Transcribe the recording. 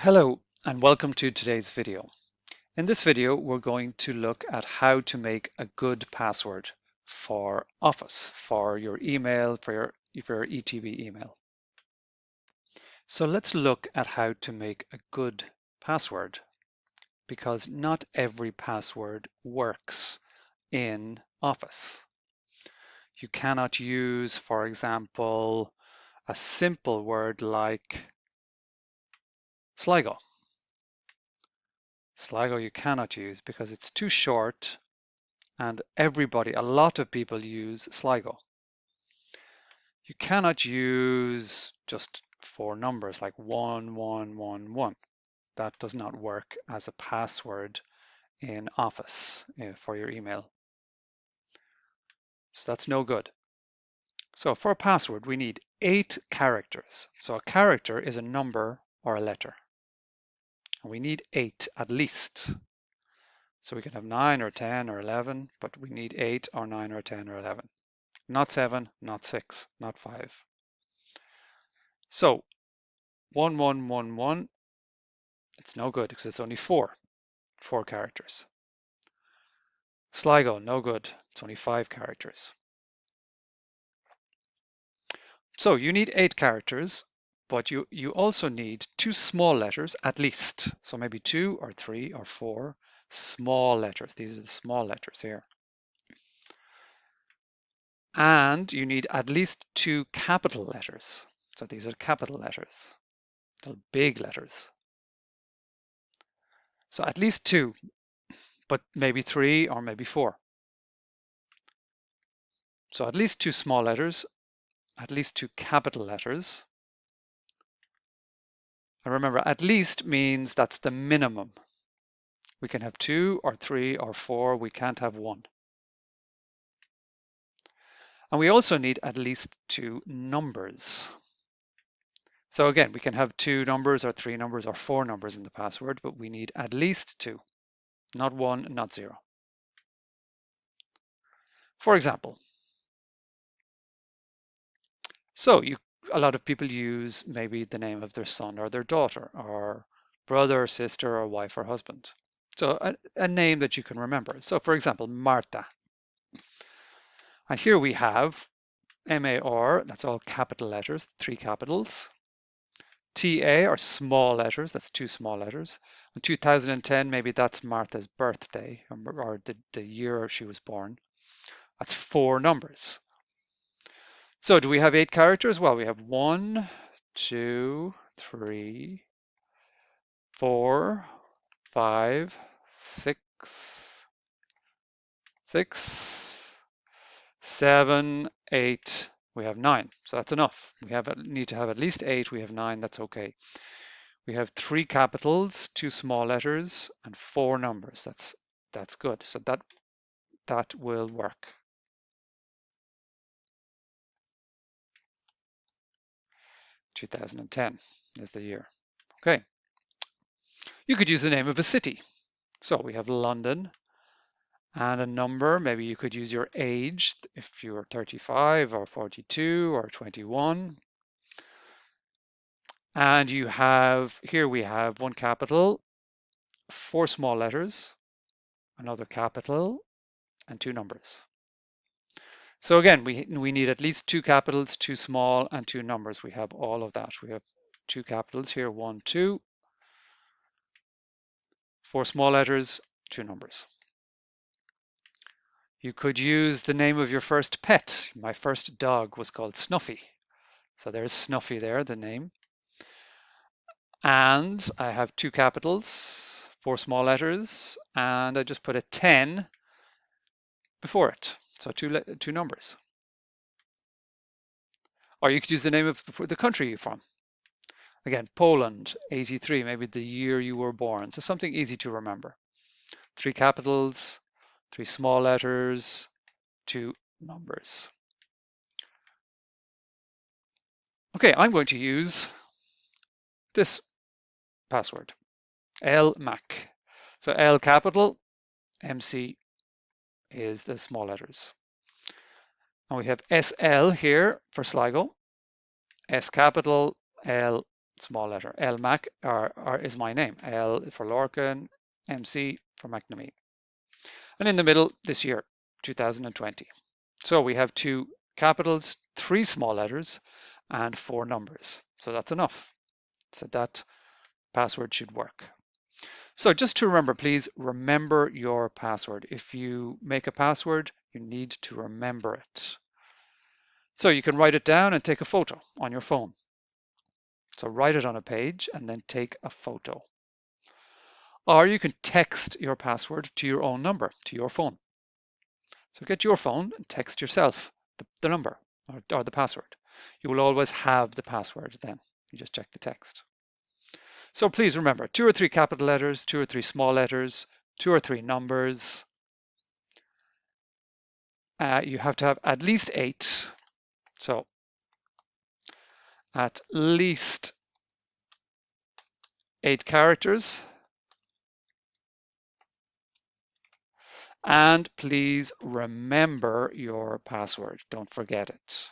Hello and welcome to today's video. In this video, we're going to look at how to make a good password for Office, for your email, for your ETB email. So let's look at how to make a good password, because not every password works in Office. You cannot use, for example, a simple word like Sligo. Sligo you cannot use because it's too short and a lot of people use Sligo. You cannot use just 4 numbers like 1111. That does not work as a password in Office for your email. So that's no good. So for a password, we need 8 characters. So a character is a number or a letter. And we need 8 at least. So we can have 9 or 10 or 11, but we need 8 or 9 or 10 or 11. Not 7, not 6, not 5. So 1111, it's no good because it's only 4 characters. Sligo, no good, it's only 5 characters. So you need 8 characters, but you also need 2 small letters at least. So maybe 2 or 3 or 4 small letters. These are the small letters here. And you need at least 2 capital letters. So these are capital letters, the big letters. So at least 2, but maybe 3 or maybe 4. So at least 2 small letters, at least 2 capital letters. And remember, at least means that's the minimum. We can have 2 or 3 or 4, we can't have 1. And we also need at least 2 numbers. So again, we can have 2 numbers or 3 numbers or 4 numbers in the password, but we need at least 2, not 1, not 0. For example, so a lot of people use maybe the name of their son or their daughter, or brother, sister, or wife or husband. So a name that you can remember. So for example, Marta. And here we have MAR, that's all capital letters, 3 capitals. TA are small letters, that's 2 small letters. And 2010, maybe that's Martha's birthday or the year she was born. That's 4 numbers. So do we have 8 characters? Well, we have 1, 2, 3, 4, 5, 6, 7, 8. We have 9. So that's enough. We need to have at least 8. We have 9. That's okay. We have 3 capitals, 2 small letters, and 4 numbers. That's good. So that will work. "2010" is the year. Okay. You could use the name of a city. So we have London and a number. Maybe you could use your age if you're 35 or 42 or 21. And here we have 1 capital, 4 small letters, another capital, and 2 numbers. So again, we need at least 2 capitals, 2 small, and 2 numbers. We have all of that. We have 2 capitals here, 1, 2, 4 small letters, 2 numbers. You could use the name of your first pet. My first dog was called Snuffy. So there's Snuffy there, the name. And I have 2 capitals, 4 small letters, and I just put a 10 before it. So 2 numbers. Or you could use the name of the country you're from. Again, Poland, 83, maybe the year you were born. So something easy to remember. 3 capitals, 3 small letters, 2 numbers. Okay, I'm going to use this password, LMAC. So L capital, MC is the small letters. And we have SL here for Sligo, S capital, L small letter. LMAC is my name. L for Lorcan, MC for McNamee. And in the middle, this year, 2020. So we have 2 capitals, 3 small letters, and 4 numbers. So that's enough. So that password should work. So just to remember, please remember your password. If you make a password, you need to remember it. So you can write it down and take a photo on your phone. So write it on a page and then take a photo. Or you can text your password to your own number, to your phone. So get your phone and text yourself the number or the password. You will always have the password then. You just check the text. So please remember, 2 or 3 capital letters, 2 or 3 small letters, 2 or 3 numbers. You have to have at least 8. So at least 8 characters. And please remember your password. Don't forget it.